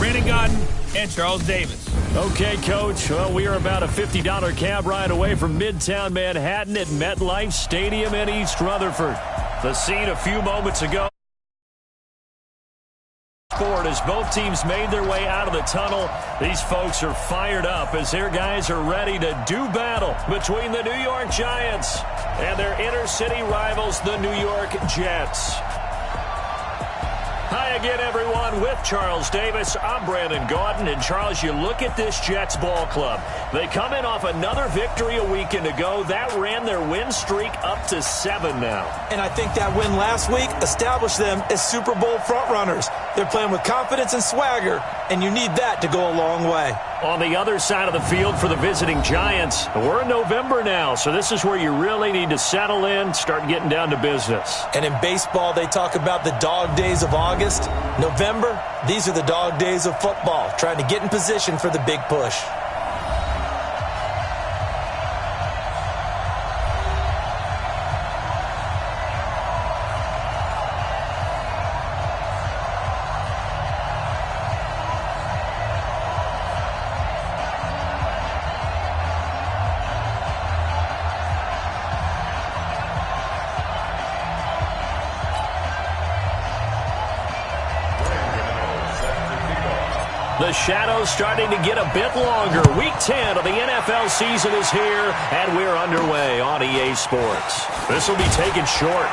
Brandon Gaudin and Charles Davis. Okay, Coach. Well, we are about a $50 cab ride away from Midtown Manhattan at MetLife Stadium in East Rutherford. The scene a few moments ago. As both teams made their way out of the tunnel, these folks are fired up as their guys are ready to do battle between the New York Giants and their inner-city rivals, the New York Jets. Hi again, everyone. With Charles Davis, I'm Brandon Gaudin. And, Charles, you look at this Jets ball club. They come in off another victory a weekend ago. That ran their win streak up to 7 now. And I think that win last week established them as Super Bowl frontrunners. They're playing with confidence and swagger, and you need that to go a long way. On the other side of the field for the visiting Giants, we're in November now, so this is where you really need to settle in, start getting down to business. And in baseball, they talk about the dog days of August. November, these are the dog days of football, trying to get in position for the big push. The shadow's starting to get a bit longer. Week 10 of the NFL season is here, and we're underway on EA Sports. This will be taken short.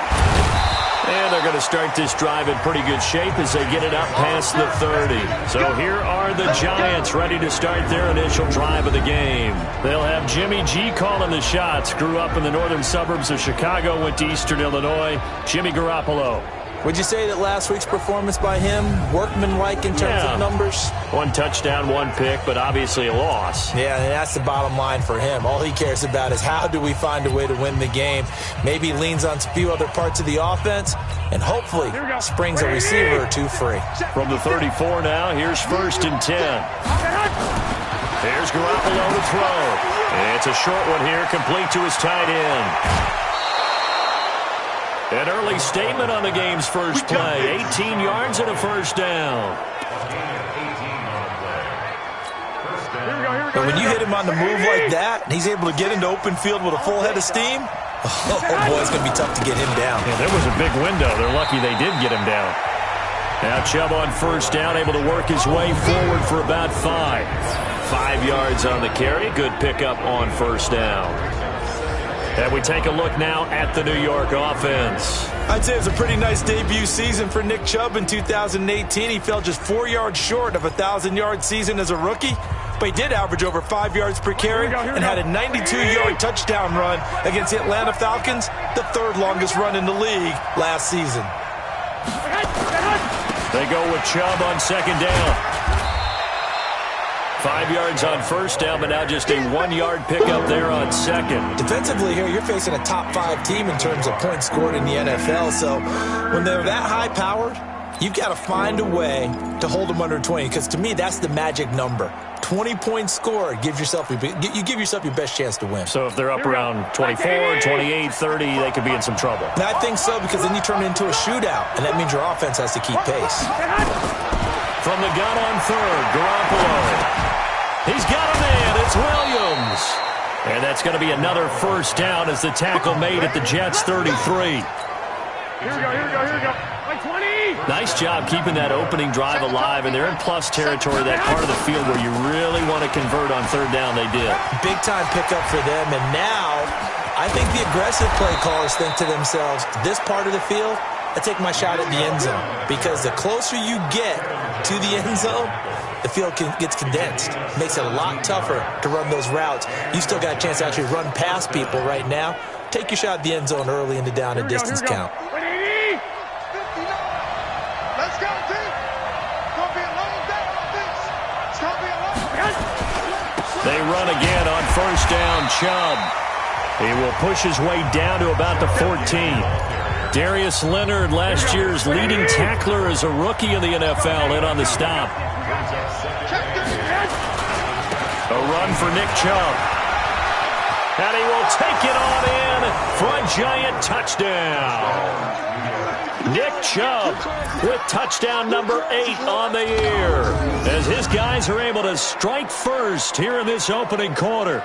And they're going to start this drive in pretty good shape as they get it up past the 30. So here are the Giants ready to start their initial drive of the game. They'll have Jimmy G calling the shots. Grew up in the northern suburbs of Chicago, went to Eastern Illinois. Jimmy Garoppolo. Would you say that last week's performance by him, workmanlike in terms of numbers? 1 touchdown, 1 pick, but obviously a loss. Yeah, and that's the bottom line for him. All he cares about is how do we find a way to win the game. Maybe he leans on a few other parts of the offense and hopefully springs a receiver or two free. From the 34 now, here's 1st and 10. Here's Garoppolo to throw. It's a short one here, complete to his tight end. An early statement on the game's first play. 18 yards and a first down. And when you hit him on the move like that, and he's able to get into open field with a full head of steam, oh boy, it's going to be tough to get him down. Yeah, there was a big window. They're lucky they did get him down. Now Chubb on first down, able to work his way forward for about 5. 5 yards on the carry. Good pickup on first down. And we take a look now at the New York offense. I'd say it was a pretty nice debut season for Nick Chubb in 2018. He fell just 4 yards short of a 1,000-yard season as a rookie, but he did average over 5 yards per carry and had a 92-yard touchdown run against the Atlanta Falcons, the 3rd longest run in the league last season. They go with Chubb on 2nd down. 5 yards on first down, but now just a 1-yard pickup there on 2nd. Defensively here, you're facing a top 5 team in terms of points scored in the NFL. So when they're that high-powered, you've got to find a way to hold them under 20, because to me, that's the magic number. 20 points scored, you give yourself your best chance to win. So if they're up around 24, 28, 30, they could be in some trouble. And I think so, because then you turn it into a shootout, and that means your offense has to keep pace. From the gun on 3rd, Garoppolo. He's got a man. It's Williams. And that's going to be another first down as the tackle made at the Jets' 33. Here we go. Like 20. Nice job keeping that opening drive alive, and they're in plus territory, that part of the field where you really want to convert on 3rd down. They did. Big-time pickup for them, and now I think the aggressive play callers think to themselves, this part of the field, I take my shot at the end zone, because the closer you get to the end zone, the field gets condensed. Makes it a lot tougher to run those routes. You still got a chance to actually run past people right now. Take your shot at the end zone early in the down and distance count. 180. Let's go, team. It's going to be a long day on this. It's going to be a long day. They run again on first down. Chubb. He will push his way down to about the 14. Darius Leonard, last year's leading tackler as a rookie in the NFL, in on the stop. A run for Nick Chubb. And he will take it on in for a Giant touchdown. Nick Chubb with touchdown number 8 on the year as these guys are able to strike first here in this opening quarter.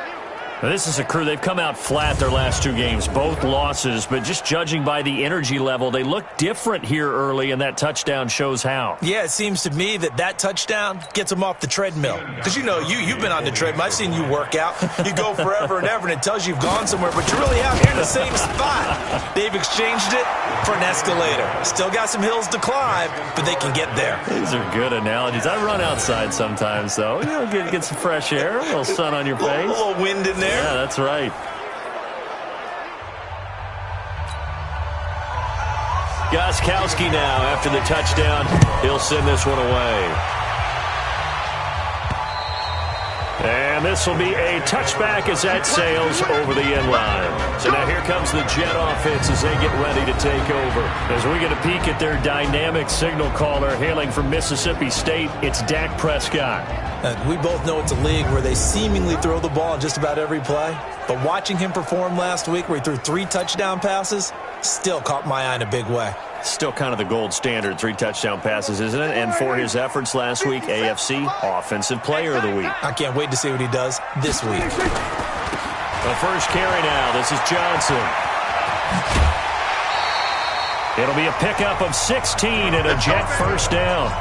Now, this is a crew. They've come out flat their last two games, both losses, but just judging by the energy level, they look different here early, and that touchdown shows how. Yeah, it seems to me that touchdown gets them off the treadmill. Because, you know, you've been on the treadmill. I've seen you work out. You go forever and ever, and it tells you you've gone somewhere, but you're really out here in the same spot. They've exchanged it for an escalator. Still got some hills to climb, but they can get there. These are good analogies. I run outside sometimes, though. You know, get some fresh air, a little sun on your face. A little wind in there. Yeah, that's right. Gostkowski now after the touchdown. He'll send this one away. And this will be a touchback as that sails over the end line. So now here comes the Jet offense as they get ready to take over. As we get a peek at their dynamic signal caller hailing from Mississippi State, it's Dak Prescott. We both know it's a league where they seemingly throw the ball in just about every play. But watching him perform last week where he threw 3 touchdown passes still caught my eye in a big way. Still kind of the gold standard, 3 touchdown passes, isn't it? And for his efforts last week, AFC Offensive Player of the Week. I can't wait to see what he does this week. The first carry now. This is Johnson. It'll be a pickup of 16 and a Jet first down.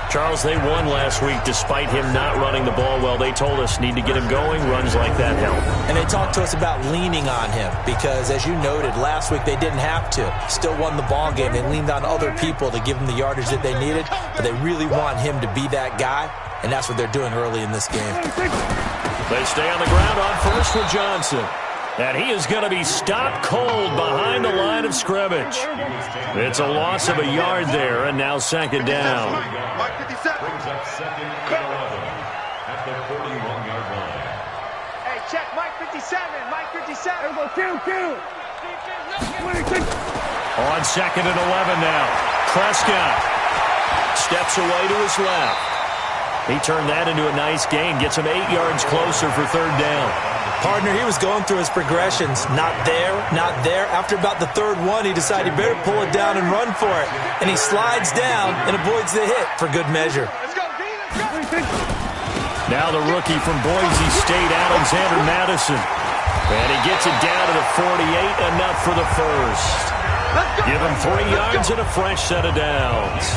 Charles, they won last week despite him not running the ball well. They told us need to get him going. Runs like that help. And they talked to us about leaning on him because, as you noted, last week they didn't have to. Still won the ball game. They leaned on other people to give them the yardage that they needed, but they really want him to be that guy, and that's what they're doing early in this game. They stay on the ground on first with Johnson. And he is going to be stopped cold behind the line of scrimmage. It's a loss of a yard there, and now second down. Mike 57. Brings up second and 11 at the 41-yard line. Hey, check Mike 57. Mike 57. Kill. On second and 11 now. Prescott steps away to his left. He turned that into a nice gain. Gets him 8 yards closer for third down. Partner, he was going through his progressions. Not there, not there. After about the third one, he decided he better pull it down and run for it. And he slides down and avoids the hit for good measure. Let's go, D. Let's go. Now the rookie from Boise State, Alexander Madison. And he gets it down to the 48, enough for the first. Give him 3 yards and a fresh set of downs.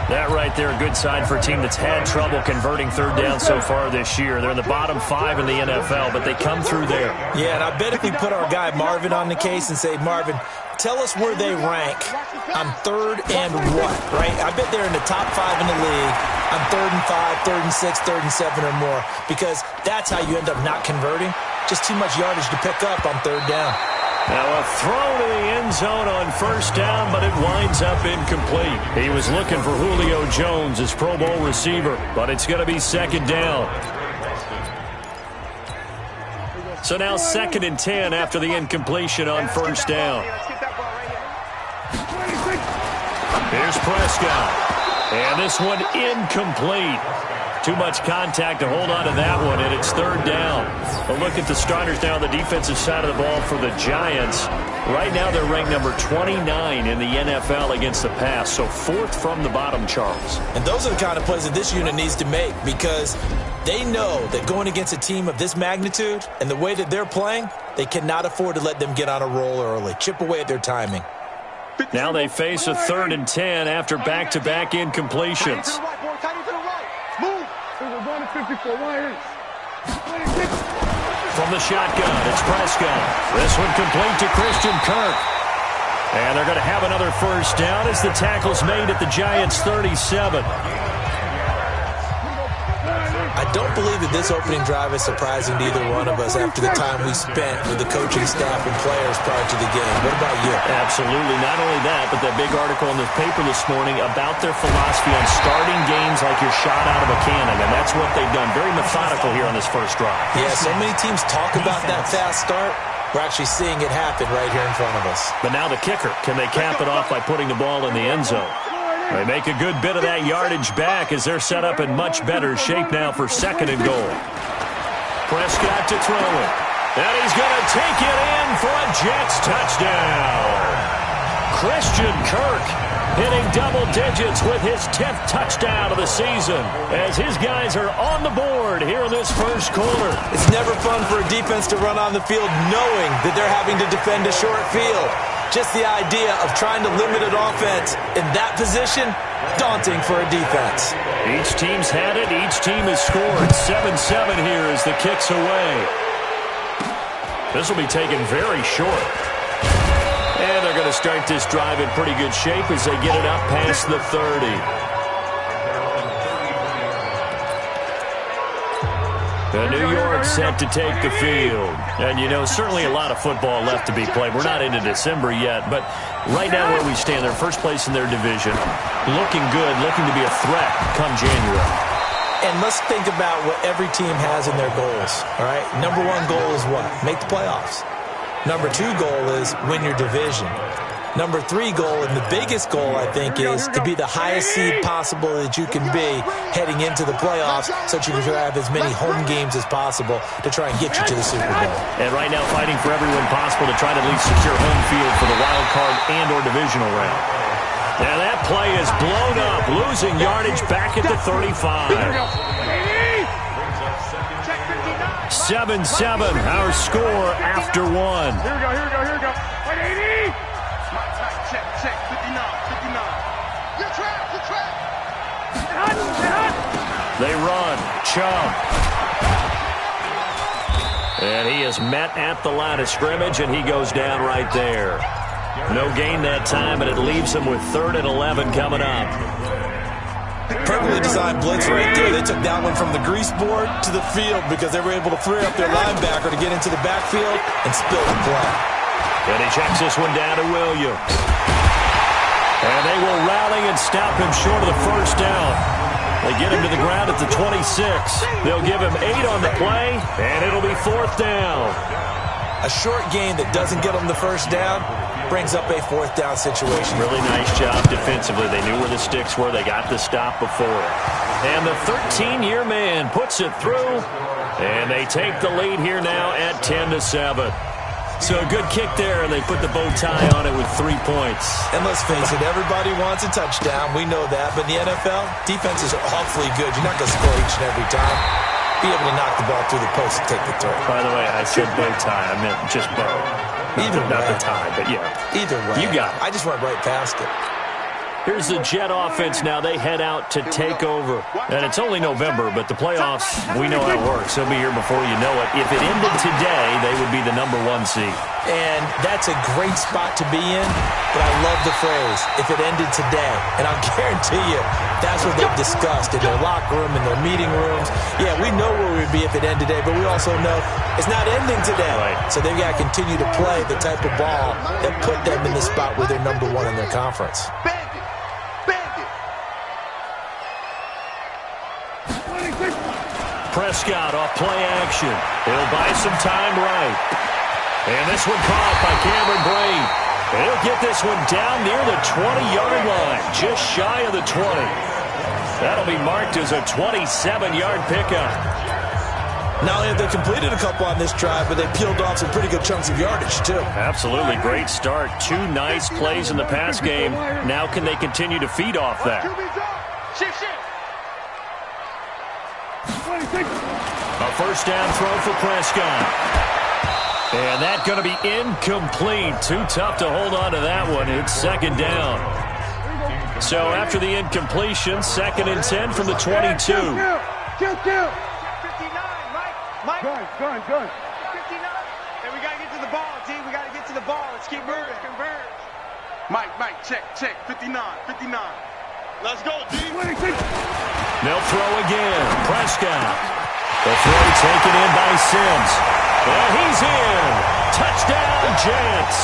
That right there, a good sign for a team that's had trouble converting third down so far this year. They're in the bottom 5 in the NFL, but they come through there. Yeah, and I bet if we put our guy Marvin on the case and say, Marvin, tell us where they rank on third and what, right? I bet they're in the top 5 in the league on 3rd and 5, 3rd and 6, 3rd and 7 or more, because that's how you end up not converting. Just too much yardage to pick up on third down. Now a throw to the end zone on first down, but it winds up incomplete. He was looking for Julio Jones, his Pro Bowl receiver, but it's going to be second down. So now 2nd and 10 after the incompletion on first down. Here's Prescott. And this one incomplete. Too much contact to hold on to that one, and it's third down. A look at the starters now on the defensive side of the ball for the Giants. Right now they're ranked number 29 in the NFL against the pass, so 4th from the bottom, Charles. And those are the kind of plays that this unit needs to make because they know that going against a team of this magnitude and the way that they're playing, they cannot afford to let them get on a roll early. Chip away at their timing. Now they face a 3rd and 10 after back-to-back incompletions. From the shotgun, it's Prescott. This one complete to Christian Kirk. And they're going to have another first down as the tackle's made at the Giants' 37. I don't believe that this opening drive is surprising to either one of us after the time we spent with the coaching staff and players prior to the game. What about you? Absolutely. Not only that, but that big article in the paper this morning about their philosophy on starting games like you're shot out of a cannon, and that's what they've done. Very methodical here on this first drive. Yeah, so many teams talk about that fast start. We're actually seeing it happen right here in front of us. But now the kicker. Can they cap it off by putting the ball in the end zone? They make a good bit of that yardage back as they're set up in much better shape now for 2nd and goal. Prescott to throw it. And he's going to take it in for a Jets touchdown. Christian Kirk hitting double digits with his 10th touchdown of the season as his guys are on the board here in this first quarter. It's never fun for a defense to run on the field knowing that they're having to defend a short field. Just the idea of trying to limit an offense in that position, daunting for a defense. Each team's had it. Each team has scored. 7-7 here as the kick's away. This will be taken very short. And they're going to start this drive in pretty good shape as they get it up past the 30. The New York set to take the field. And, you know, certainly a lot of football left to be played. We're not into December yet, but right now where we stand, they're first place in their division. Looking good, looking to be a threat come January. And let's think about what every team has in their goals, all right? Number one goal is what? Make the playoffs. Number two goal is win your division. Number three goal, and the biggest goal, I think, is to be the highest seed possible that you can be heading into the playoffs so that you can have as many home games as possible to try and get you to the Super Bowl. And right now fighting for everyone possible to try to at least secure home field for the wild card and or divisional round. Now that play is blown up, losing yardage back at the 35. 7-7, our score after one. Here we go. Wait, 80! Check, 59. You're trapped. They run. Chubb. And he is met at the line of scrimmage, and he goes down right there. No gain that time, and it leaves him with 3rd and 11 coming up. Perfectly designed blitz right there. They took that one from the grease board to the field because they were able to free up their linebacker to get into the backfield and spill the play. And he checks this one down to Williams. And they will rally and stop him short of the first down. They get him to the ground at the 26. They'll give him 8 on the play, and it'll be 4th down. A short gain that doesn't get them the first down brings up a 4th down situation. Really nice job defensively. They knew where the sticks were. They got the stop before. And the 13-year man puts it through, and they take the lead here now at 10-7. So a good kick there, and they put the bow tie on it with 3 points. And let's face it, everybody wants a touchdown. We know that. But in the NFL, defenses are awfully good. You're not going to score each and every time. Be able to knock the ball through the post and take the throw. By the way, I said bow tie. I meant just bow. Not the tie, but yeah. Either way. You got it. I just went right past it. Here's the Jet offense now. They head out to take over. And it's only November, but the playoffs, we know how it works. They'll be here before you know it. If it ended today, they would be the number 1 seed. And that's a great spot to be in, but I love the phrase, if it ended today. And I'll guarantee you, that's what they've discussed in their locker room, in their meeting rooms. Yeah, we know where we'd be if it ended today, but we also know it's not ending today. Right. So they've got to continue to play the type of ball that put them in the spot where they're number 1 in their conference. Prescott off play action. He'll buy some time right. And this one caught by Cameron Brate. He'll get this one down near the 20-yard line, just shy of the 20. That'll be marked as a 27-yard pickup. Not only have they completed a couple on this drive, but they peeled off some pretty good chunks of yardage, too. Absolutely. Great start. 2 nice plays in the pass game. Now can they continue to feed off that? Shift. A first down throw for Prescott. And that's going to be incomplete. Too tough to hold on to that one. It's 2nd down. So after the incompletion, 2nd and 10 from the 22. Kill. 59, Mike. Good. 59. And we got to get to the ball, G. We got to get to the ball. Let's keep moving. Converge. Mike, check. 59. Let's go, G. They'll throw again. Prescott. The throw taken in by Sims. And he's in. Touchdown, Jets.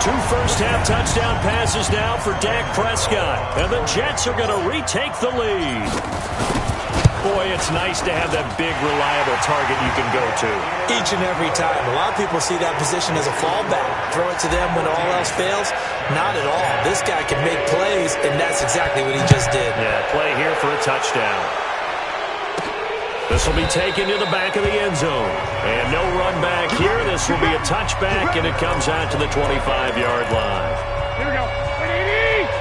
2 first-half touchdown passes now for Dak Prescott. And the Jets are going to retake the lead. Boy, it's nice to have that big, reliable target you can go to. Each and every time. A lot of people see that position as a fallback. Throw it to them when all else fails. Not at all. This guy can make plays, and that's exactly what he just did. Yeah, play here for a touchdown. This will be taken to the back of the end zone. And no run back here. This will be a touchback, and it comes out to the 25-yard line. Here we go. 80!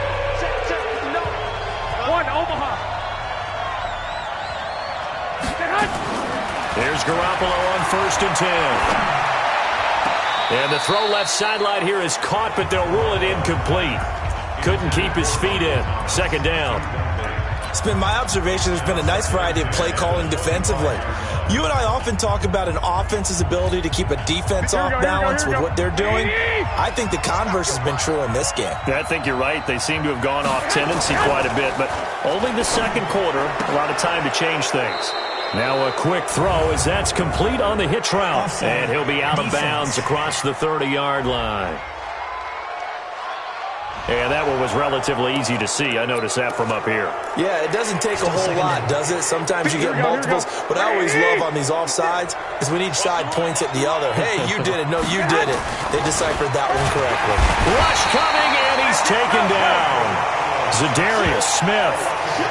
Here's Garoppolo on 1st and 10. And the throw left sideline here is caught, but they'll rule it incomplete. Couldn't keep his feet in. 2nd down. It's been my observation there's been a nice variety of play calling defensively. You and I often talk about an offense's ability to keep a defense off balance with what they're doing. I think the converse has been true in this game. I think you're right. They seem to have gone off tendency quite a bit, but only the 2nd quarter, a lot of time to change things. Now a quick throw as that's complete on the hitch route, and he'll be out of bounds across the 30-yard line. And that one was relatively easy to see. I noticed that from up here. Yeah, it doesn't take a whole lot, does it? Sometimes you get multiples. What I always love on these offsides is when each side points at the other. Hey, you did it. No, you did it. They deciphered that one correctly. Rush coming, and he's taken down. Zadarius Smith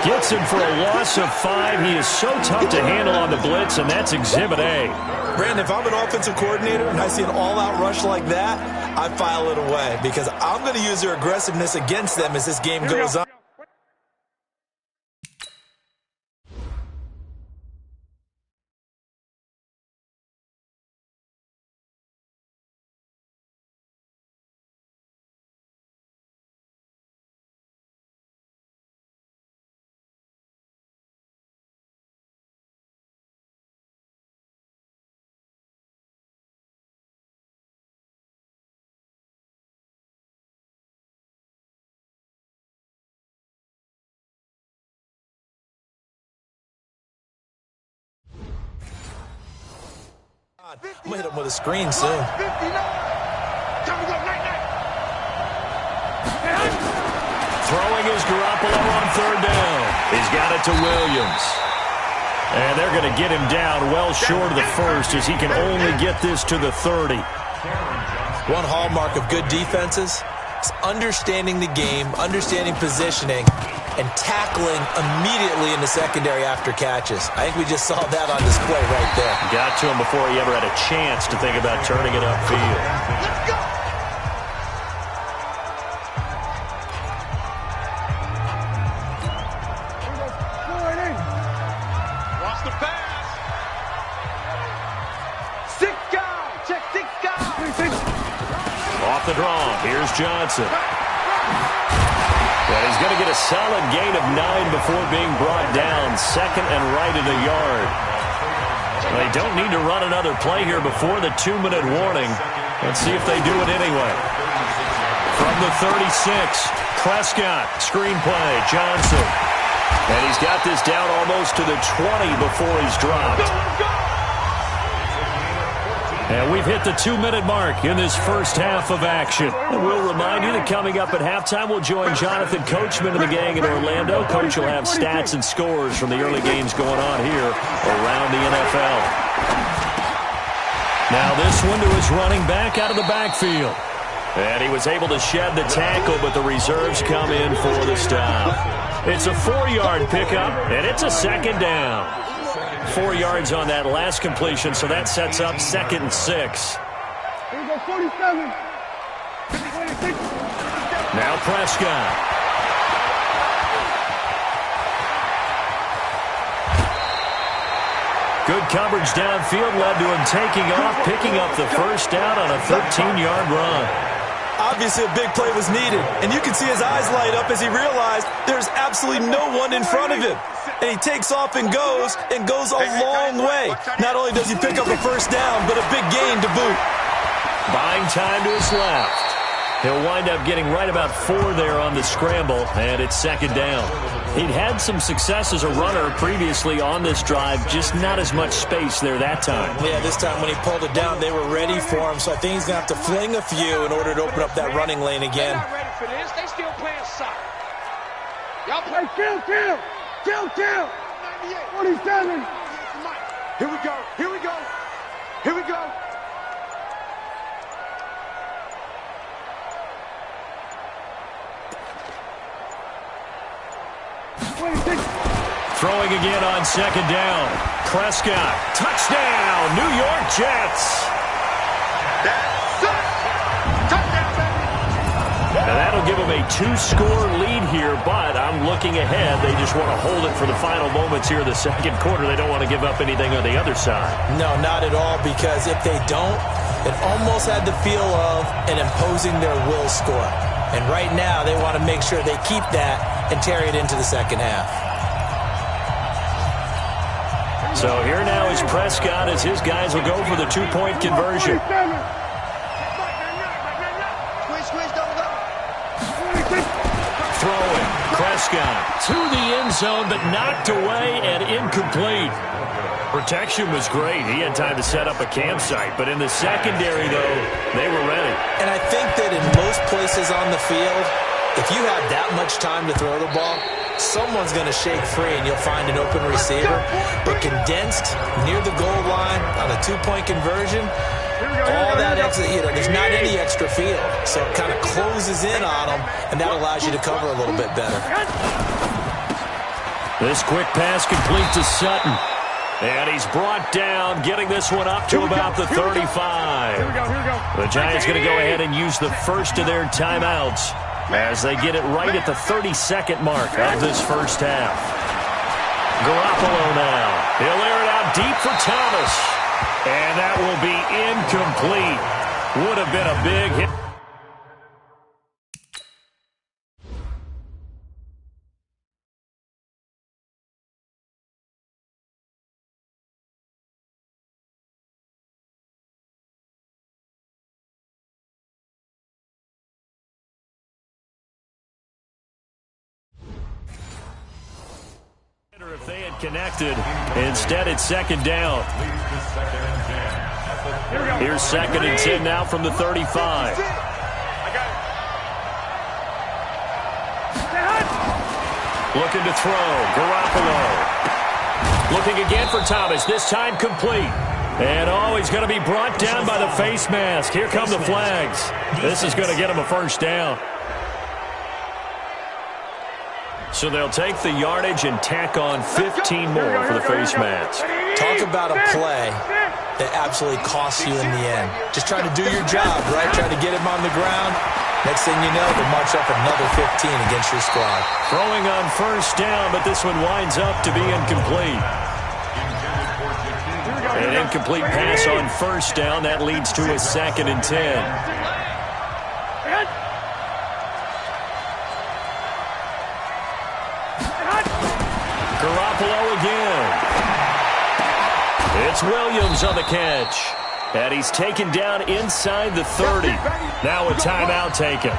gets him for a loss of 5. He is so tough to handle on the blitz, and that's Exhibit A. Brandon, if I'm an offensive coordinator and I see an all-out rush like that, I file it away because I'm going to use their aggressiveness against them as this game goes on. I'm going to hit him with a screen soon. Throwing is Garoppolo on 3rd down. He's got it to Williams. And they're going to get him down well short of the 1st as he can only get this to the 30. One hallmark of good defenses is understanding the game, understanding positioning, and tackling immediately in the secondary after catches. I think we just saw that on display right there. Got to him before he ever had a chance to think about turning it upfield. Let's go! Lost the pass. 6 guys. Check 6 guys. Off the draw. Here's Johnson. And he's going to get a solid gain of 9 before being brought down. 2nd and right at a yard. They don't need to run another play here before the 2-minute warning. Let's see if they do it anyway. From the 36, Prescott, screen play, Johnson. And he's got this down almost to the 20 before he's dropped. And we've hit the 2-minute mark in this first half of action. And we'll remind you that coming up at halftime, we'll join Jonathan Coachman and the gang in Orlando. Coach will have stats and scores from the early games going on here around the NFL. Now this one to his running back out of the backfield. And he was able to shed the tackle, but the reserves come in for the stop. It's a 4-yard pickup, and it's a 2nd down. 4 yards on that last completion, so that sets up 2nd and 6. Here we go, 47. 26. Now Prescott. Good coverage downfield led to him taking off, picking up the 1st down on a 13-yard run. Obviously, a big play was needed, and you can see his eyes light up as he realized there's absolutely no one in front of him. And he takes off and goes a long way. Not only does he pick up a 1st down, but a big gain to boot. Buying time to his left. He'll wind up getting right about 4 there on the scramble, and it's 2nd down. He'd had some success as a runner previously on this drive, just not as much space there that time. Yeah, this time when he pulled it down, they were ready for him, so I think he's going to have to fling a few in order to open up that running lane again. They're not ready for this. They still playing soccer. Y'all play. Hey, kill. 47. Here we go. Here we go. Here we go. Throwing again on 2nd down. Prescott, touchdown, New York Jets. That's it. Touchdown, baby. And that'll give him a 2-score lead here, but I'm team looking ahead. They just want to hold it for the final moments here in the second quarter. They don't want to give up anything on the other side. No, not at all, because if they don't, it almost had the feel of an imposing their will score. And right now, they want to make sure they keep that and carry it into the second half. So here now is Prescott as his guys will go for the two-point conversion. Throwing. Prescott to the end zone, but knocked away and incomplete. Protection was great. He had time to set up a campsite, but in the secondary, though, they were ready. And I think that in most places on the field, if you have that much time to throw the ball, someone's going to shake free and you'll find an open receiver. But condensed near the goal line on a two-point conversion, all that extra, there's not any extra field. So it kind of closes in on them, and that allows you to cover a little bit better. This quick pass complete to Sutton. And he's brought down, getting this one up to about the 35. The Giants going to go ahead and use the first of their timeouts as they get it right at the 32nd mark of this first half. Garoppolo now. He'll air it out deep for Thomas. And that will be incomplete. Would have been a big hit. If they had connected, instead it's second down. Here's second and 10 now from the 35. Looking to throw. Garoppolo. Looking again for Thomas. This time complete. And he's going to be brought down by the face mask. Here come the flags. This is going to get him a first down. So they'll take the yardage and tack on 15 more for the face mask. Talk about a play that absolutely costs you in the end. Just try to do your job, right? Try to get him on the ground. Next thing you know, they'll march up another 15 against your squad. Throwing on first down, but this one winds up to be incomplete. An incomplete pass on first down. That leads to a second and 10. Garoppolo again. It's Williams on the catch. And he's taken down inside the 30. Now a timeout taken.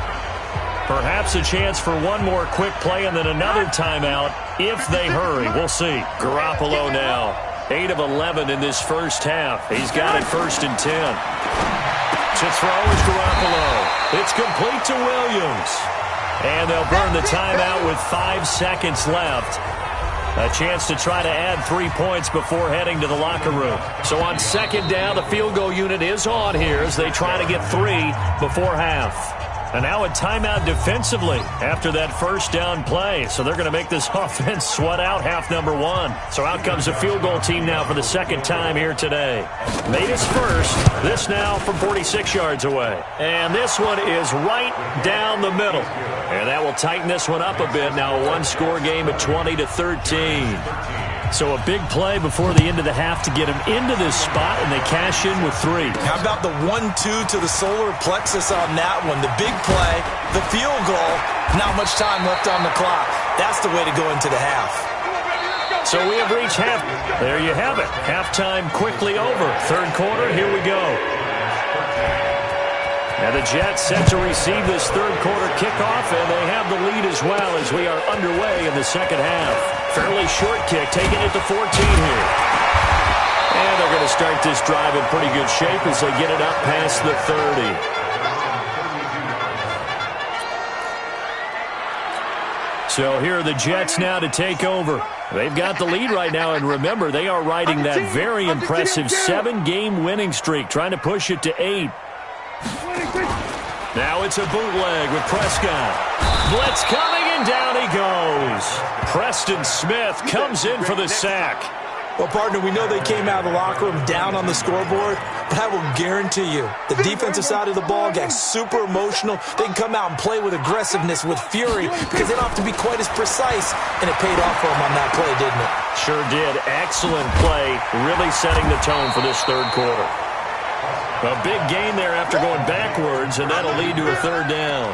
Perhaps a chance for one more quick play and then another timeout if they hurry. We'll see. Garoppolo now. 8 of 11 in this first half. He's got it first and 10. To throw is Garoppolo. It's complete to Williams. And they'll burn the timeout with 5 seconds left. A chance to try to add 3 points before heading to the locker room. So on second down, the field goal unit is on here as they try to get 3 before half. And now a timeout defensively after that first down play. So they're going to make this offense sweat out half number 1. So out comes the field goal team now for the second time here today. Made his first. This now from 46 yards away. And this one is right down the middle. And that will tighten this one up a bit. Now a one-score game at 20-13. So a big play before the end of the half to get him into this spot, and they cash in with 3. How about the 1-2 to the solar plexus on that one? The big play, the field goal, not much time left on the clock. That's the way to go into the half. So we have reached half. There you have it. Halftime quickly over. Third quarter, here we go. And the Jets set to receive this third quarter kickoff, and they have the lead as well as we are underway in the second half. Fairly short kick, taking it to 14 here. And they're going to start this drive in pretty good shape as they get it up past the 30. So here are the Jets now to take over. They've got the lead right now, and remember, they are riding that very impressive 7-game winning streak, trying to push it to 8. Now it's a bootleg with Prescott. Blitz coming, and down he goes. Preston Smith comes in for the sack. Well, partner, we know they came out of the locker room down on the scoreboard, but I will guarantee you the defensive side of the ball got super emotional. They can come out and play with aggressiveness, with fury, because they don't have to be quite as precise, and it paid off for them on that play, didn't it? Sure did. Excellent play, really setting the tone for this third quarter. A big gain there after going backwards, and that'll lead to a third down.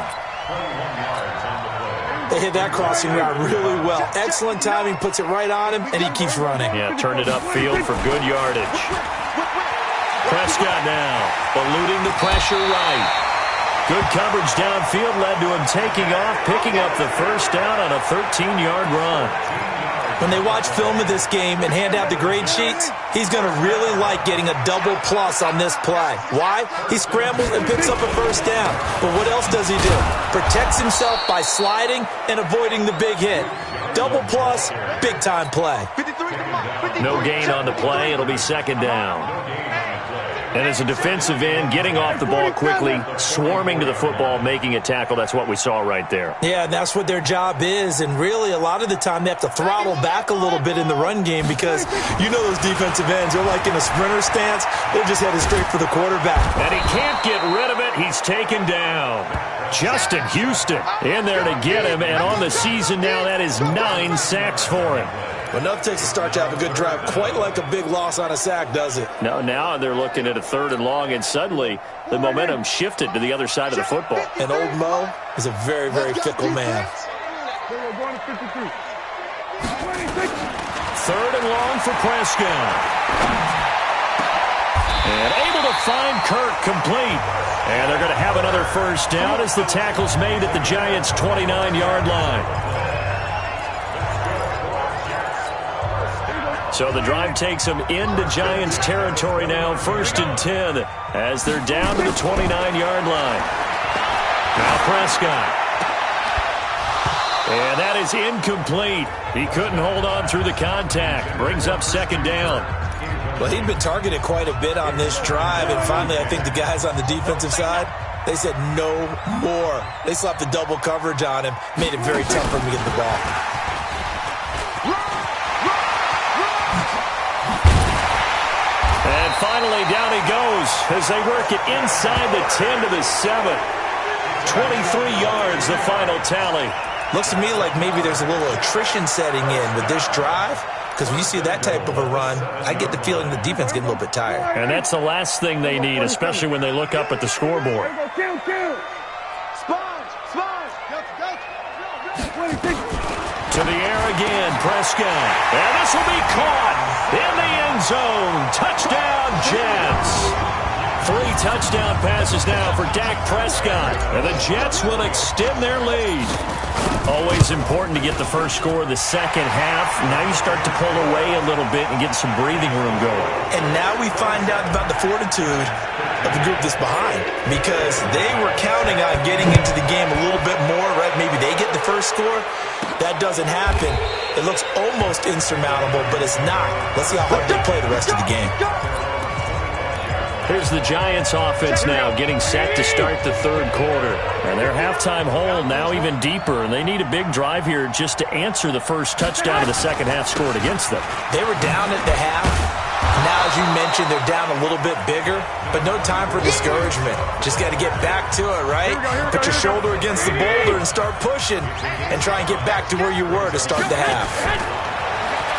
They hit that crossing route really well. Excellent timing, puts it right on him, and he keeps running. Yeah, turned it upfield for good yardage. Prescott now, eluding the pressure right. Good coverage downfield led to him taking off, picking up the first down on a 13-yard run. When they watch film of this game and hand out the grade sheets, he's going to really like getting a double plus on this play. Why? He scrambles and picks up a first down. But what else does he do? Protects himself by sliding and avoiding the big hit. Double plus, big-time play. No gain on the play. It'll be second down. And as a defensive end, getting off the ball quickly, swarming to the football, making a tackle, that's what we saw right there. Yeah, that's what their job is. And really, a lot of the time, they have to throttle back a little bit in the run game because you know those defensive ends, they're like in a sprinter stance. They're just headed straight for the quarterback. And he can't get rid of it. He's taken down. Justin Houston in there to get him. And on the season now, that is 9 sacks for him. Well, enough takes a start to have a good drive. Quite like a big loss on a sack, does it? No, now they're looking at a 3rd and long, and suddenly the momentum shifted to the other side of the football. And old Mo is a very, very fickle man. 3rd and long for Prescott. And able to find Kirk complete. And they're going to have another first down as the tackle's made at the Giants' 29-yard line. So the drive takes them into Giants territory now, 1st and 10, as they're down to the 29-yard line. Now Prescott. And that is incomplete. He couldn't hold on through the contact. Brings up 2nd down. Well, he'd been targeted quite a bit on this drive, and finally I think the guys on the defensive side, they said no more. They slapped the double coverage on him, made it very tough for him to get the ball. And finally, down he goes as they work it inside the 10 to the 7. 23 yards, the final tally. Looks to me like maybe there's a little attrition setting in with this drive, because when you see that type of a run, I get the feeling the defense getting a little bit tired. And that's the last thing they need, especially when they look up at the scoreboard. To the air again, Prescott. And this will be caught in the end zone. Touchdown, Jets. 3 touchdown passes now for Dak Prescott. And the Jets will extend their lead. Always important to get the first score of the second half. Now you start to pull away a little bit and get some breathing room going. And now we find out about the fortitude of the group that's behind, because they were counting on getting into the game a little bit more, right? Maybe they get the first score. That doesn't happen. It looks almost insurmountable, but it's not. Let's see how hard they play the rest of the game. Here's the Giants offense now getting set to start the third quarter. And their halftime hole now even deeper, and they need a big drive here just to answer the first touchdown of the second half scored against them. They were down at the half. Now, as you mentioned, they're down a little bit bigger, but no time for discouragement. Just got to get back to it, right? Put your shoulder against the boulder and start pushing and try and get back to where you were to start the half.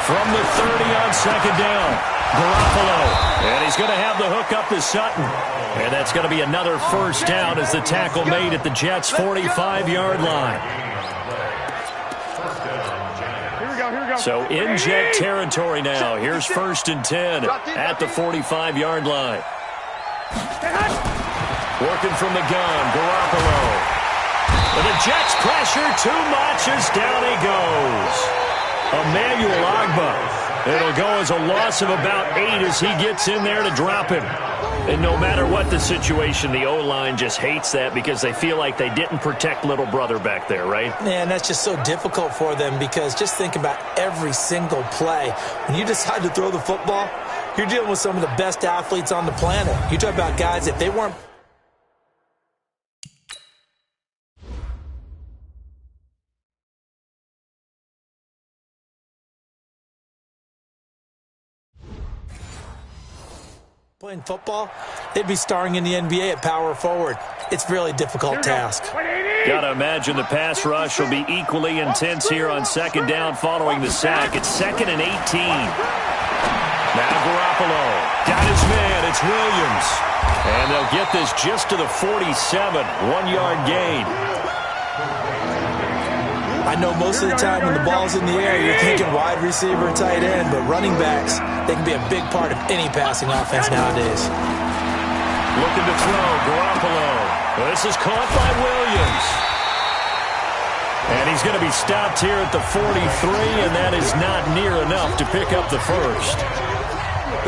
From the 30 on second down, Garoppolo. And he's going to have the hook up to Sutton. And that's going to be another first down as the tackle made at the Jets' 45-yard line. So in Jet territory now. Here's 1st and 10 at the 45-yard line. Working from the gun, Garoppolo. And the Jets pressure too much as down he goes. Emmanuel Ogbah. It'll go as a loss of about 8 as he gets in there to drop him. And no matter what the situation, the O-line just hates that because they feel like they didn't protect little brother back there, right? Man, that's just so difficult for them because just think about every single play. When you decide to throw the football, you're dealing with some of the best athletes on the planet. You talk about guys, if they weren't Playing football, they'd be starring in the NBA at power forward. It's a really difficult task. Gotta imagine the pass rush will be equally intense here on second down following the sack. It's 2nd and 18. Now Garoppolo got his man. It's Williams. And they'll get this just to the 47. 1-yard gain. I know most of the time when the ball's in the air, you're thinking wide receiver, tight end, but running backs, they can be a big part of any passing offense nowadays. Looking to throw, Garoppolo. This is caught by Williams. And he's going to be stopped here at the 43, and that is not near enough to pick up the first.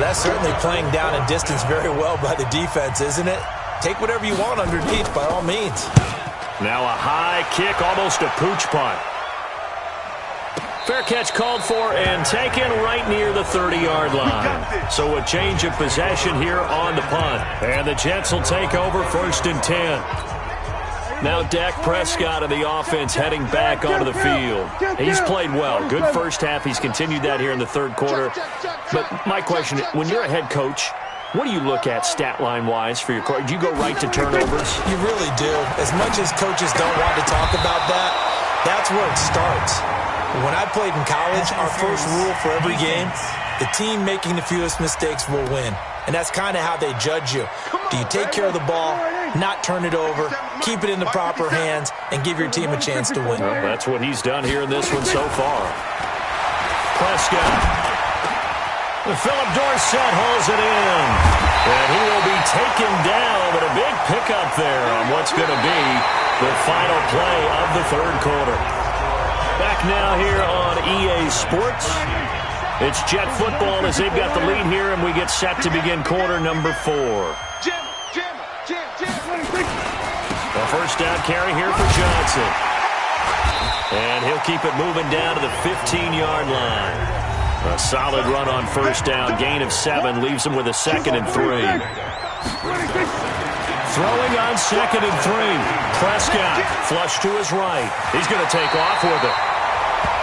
That's certainly playing down a distance very well by the defense, isn't it? Take whatever you want underneath, by all means. Now a high kick, almost a pooch punt. Fair catch called for and taken right near the 30-yard line. So a change of possession here on the punt. And the Jets will take over 1st and 10. Now Dak Prescott of the offense heading back onto the field. He's played well. Good first half. He's continued that here in the third quarter. But my question, when you're a head coach, what do you look at stat line-wise for your coach? Do you go right to turnovers? You really do. As much as coaches don't want to talk about that, that's where it starts. When I played in college, our first rule for every game, the team making the fewest mistakes will win. And that's kind of how they judge you. Do you take care of the ball, not turn it over, keep it in the proper hands, and give your team a chance to win? Well, that's what he's done here in this one so far. Prescott. Philip Dorsett holds it in. And he will be taken down, but a big pickup there on what's going to be the final play of the third quarter. Back now here on EA Sports. It's Jet football as they've got the lead here, and we get set to begin quarter number 4. A first down carry here for Johnson. And he'll keep it moving down to the 15-yard line. A solid run on first down. Gain of 7 leaves him with a 2nd and 3. Throwing on 2nd and 3. Prescott flush to his right. He's going to take off with it.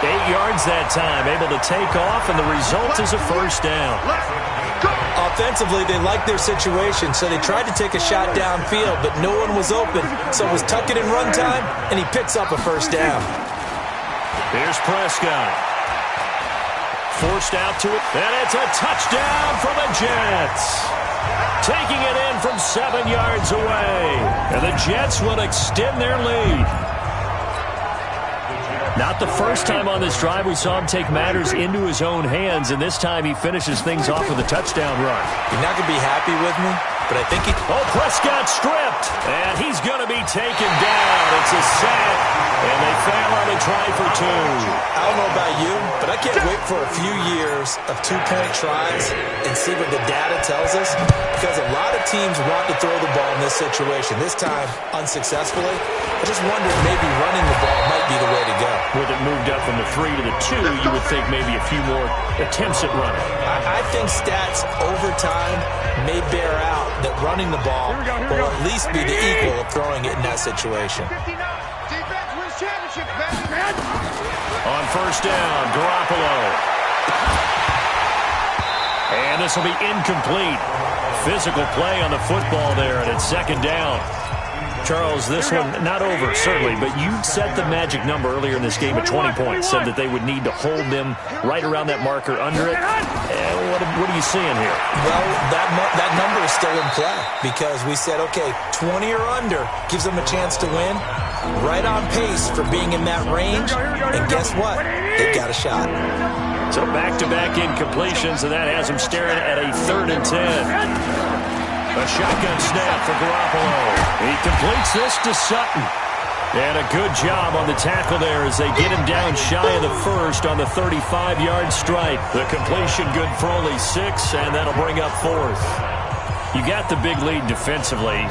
8 yards that time. Able to take off, and the result is a first down. Offensively, they liked their situation, so they tried to take a shot downfield, but no one was open. So it was tuck it in run time, and he picks up a first down. Here's Prescott. Forced out to it, and it's a touchdown for the Jets. Taking it in from 7 yards away. And the Jets will extend their lead. Not the first time on this drive we saw him take matters into his own hands, and this time he finishes things off with a touchdown run. You're not going to be happy with me, but I think he... Oh, Prescott stripped, and he's going to be taken down. It's a sack, and they fail on the try for 2. I don't know about you, but I can't wait for a few years of 2-point tries and see what the data tells us, because a lot of teams want to throw the ball in this situation. This time, unsuccessfully. I just wondered maybe running the ball might be the way to go. With it moved up from the 3 to the 2, you would think maybe a few more attempts at running. I think stats over time may bear out that running the ball will at least be the equal of throwing it in that situation. On first down, Garoppolo. And this will be incomplete. Physical play on the football there, and it's 2nd down. Charles, this one not over, certainly, but you set the magic number earlier in this game at 20 points, said that they would need to hold them right around that marker under it. What are you seeing here? Well, that number is still in play because we said, okay, 20 or under gives them a chance to win. Right on pace for being in that range, and guess what? They've got a shot. So back-to-back incompletions, and that has them staring at a 3rd and 10. A shotgun snap for Garoppolo. He completes this to Sutton. And a good job on the tackle there as they get him down shy of the first on the 35-yard strike. The completion good for only 6, and that'll bring up 4th. You got the big lead defensively.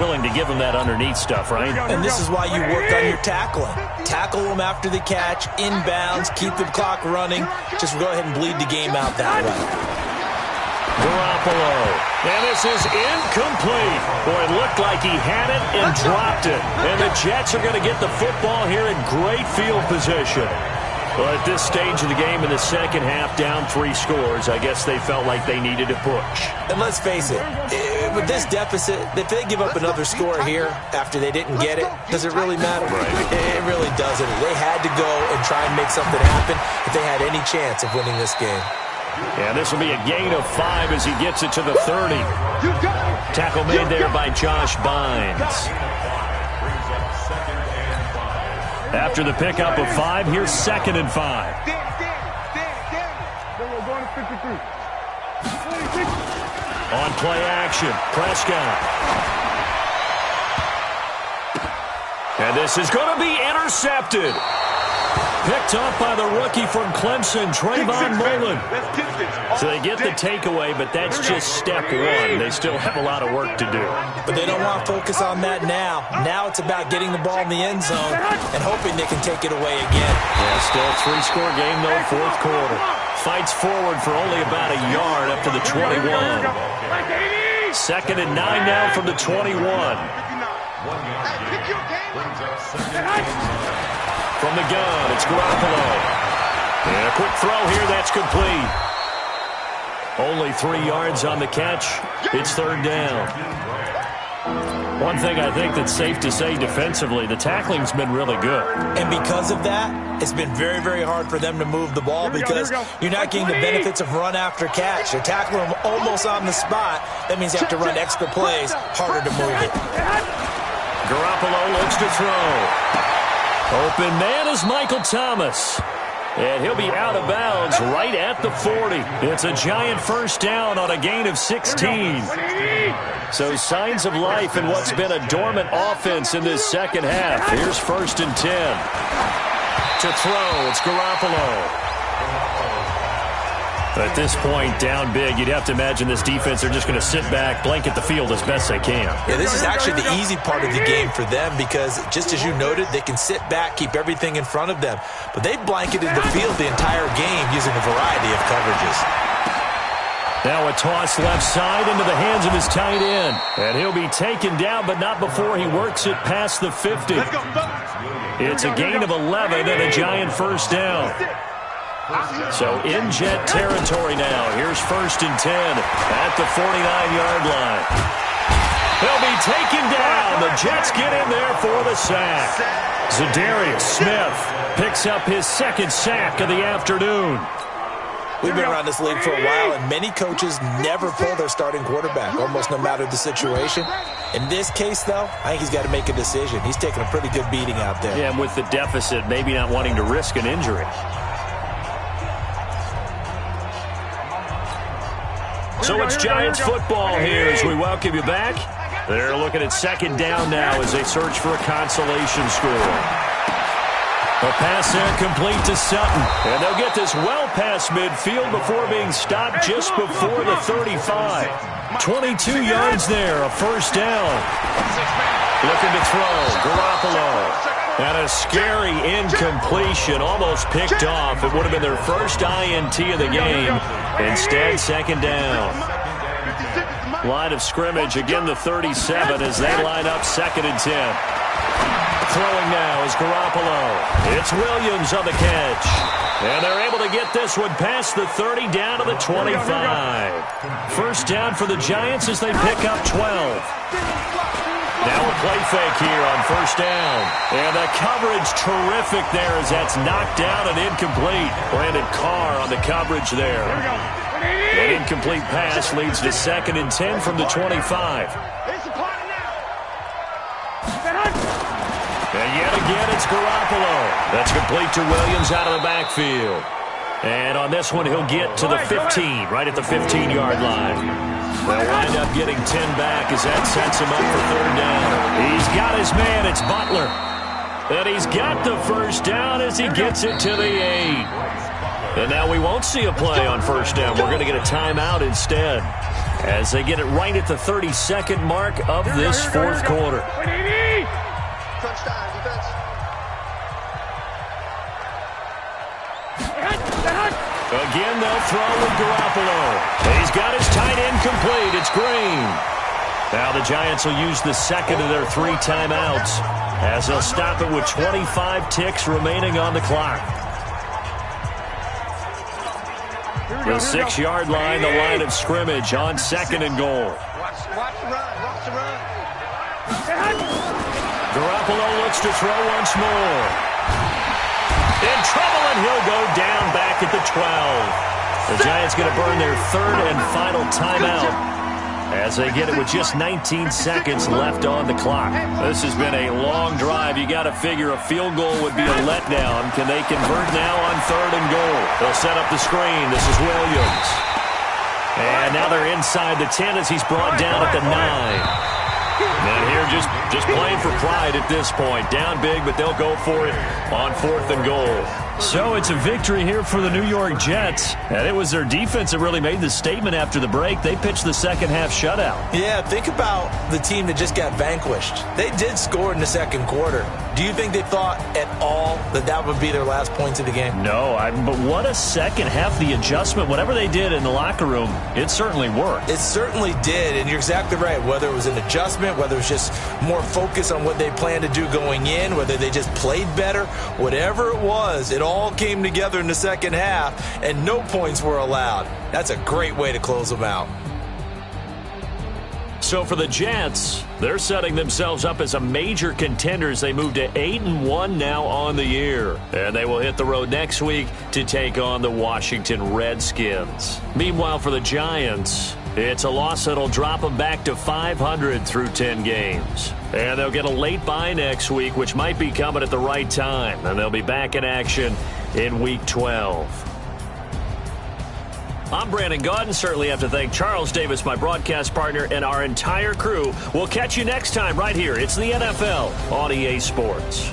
Willing to give him that underneath stuff, right? And this is why you work on your tackling. Tackle them after the catch, inbounds, keep the clock running. Just go ahead and bleed the game out that way. Garoppolo. And this is incomplete. Boy, it looked like he had it and dropped it. And the Jets are going to get the football here in great field position. Well, at this stage of the game in the second half, down 3 scores, I guess they felt like they needed to push. And let's face it, with this deficit, if they give up another score here after they didn't get it, does it really matter? Right. It really doesn't. They had to go and try and make something happen if they had any chance of winning this game. Yeah, this will be a gain of 5 as he gets it to the 30. Tackle made there by Josh Bynes. After the pickup of 5, here's 2nd and 5. On play action, Prescott. And this is going to be intercepted. Picked up by the rookie from Clemson, Trayvon Mullen. So they get the takeaway, but that's just step 1. They still have a lot of work to do. But they don't want to focus on that now. Now it's about getting the ball in the end zone and hoping they can take it away again. Yeah, still a 3-score game, though, 4th quarter. Fights forward for only about a yard up to the 21. 2nd and 9 now from the 21. From the gun, it's Garoppolo. And a quick throw here, that's complete. Only 3 yards on the catch. It's 3rd down. One thing I think that's safe to say defensively, the tackling's been really good. And because of that, it's been very, very hard for them to move the ball because you're not getting the benefits of run after catch. You're tackling them almost on the spot. That means you have to run extra plays, harder to move it. Garoppolo looks to throw. Open man is Michael Thomas. And he'll be out of bounds right at the 40. It's a giant first down on a gain of 16. So signs of life in what's been a dormant offense in this second half. Here's 1st and 10. To throw, it's Garoppolo. At this point, down big, you'd have to imagine this defense are just going to sit back, blanket the field as best they can. Yeah, this is actually the easy part of the game for them because, just as you noted, they can sit back, keep everything in front of them. But they blanketed the field the entire game using a variety of coverages. Now a toss left side into the hands of his tight end. And he'll be taken down, but not before he works it past the 50. It's a gain of 11 and a giant first down. So in Jet territory now. Here's 1st and 10 at the 49-yard line. He'll be taken down. The Jets get in there for the sack. Zadarius Smith picks up his 2nd sack of the afternoon. We've been around this league for a while, and many coaches never pull their starting quarterback, almost no matter the situation. In this case, though, I think he's got to make a decision. He's taking a pretty good beating out there. Yeah, and with the deficit, maybe not wanting to risk an injury. So it's Giants football here as we welcome you back. They're looking at 2nd down now as they search for a consolation score. A pass there complete to Sutton. And they'll get this well past midfield before being stopped just before the 35. 22 yards there, a 1st down. Looking to throw, Garoppolo. And a scary incompletion, almost picked off. It would have been their first INT of the game. Instead, 2nd down. Line of scrimmage, again the 37 as they line up 2nd and 10. Throwing now is Garoppolo. It's Williams on the catch. And they're able to get this one past the 30 down to the 25. 1st down for the Giants as they pick up 12. Now a play fake here on 1st down. And the coverage terrific there as that's knocked down and incomplete. Brandon Carr on the coverage there. An incomplete pass leads to 2nd and 10 from the 25. And yet again, it's Garoppolo. That's complete to Williams out of the backfield. And on this one, he'll get to the 15, right at the 15-yard line. They'll wind up getting 10 back as that sets him up for 3rd down. He's got his man. It's Butler. And he's got the 1st down as he gets it to the 8. And now we won't see a play on 1st down. We're going to get a timeout instead as they get it right at the 32nd mark of this 4th quarter. Again, they'll throw with Garoppolo. He's got his tight end complete. It's Green. Now the Giants will use the 2nd of their 3 timeouts as they'll stop it with 25 ticks remaining on the clock. The 6-yard line, the line of scrimmage on 2nd and goal. Watch the run. Watch the run. Garoppolo looks to throw once more. In trouble, and he'll go down back at the 12. The Giants going to burn their 3rd and final timeout as they get it with just 19 seconds left on the clock. This has been a long drive. You got to figure a field goal would be a letdown. Can they convert now on 3rd and goal? They'll set up the screen. This is Williams. And now they're inside the 10 as he's brought down at the 9. And here just playing for pride at this point. Down big, but they'll go for it on 4th and goal. So it's a victory here for the New York Jets. And it was their defense that really made the statement after the break. They pitched the second half shutout. Yeah, think about the team that just got vanquished. They did score in the second quarter. Do you think they thought at all that would be their last points of the game? No, but what a second half. The adjustment, whatever they did in the locker room, it certainly worked. It certainly did, and you're exactly right. Whether it was an adjustment, whether it was just more focus on what they planned to do going in, whether they just played better, whatever it was, it all came together in the second half, and no points were allowed. That's a great way to close them out. So for the Jets, they're setting themselves up as a major contender as they move to 8-1 now on the year. And they will hit the road next week to take on the Washington Redskins. Meanwhile, for the Giants, it's a loss that'll drop them back to 500 through 10 games. And they'll get a late bye next week, which might be coming at the right time. And they'll be back in action in Week 12. I'm Brandon Gaudin. Certainly have to thank Charles Davis, my broadcast partner, and our entire crew. We'll catch you next time right here. It's the NFL on EA Sports.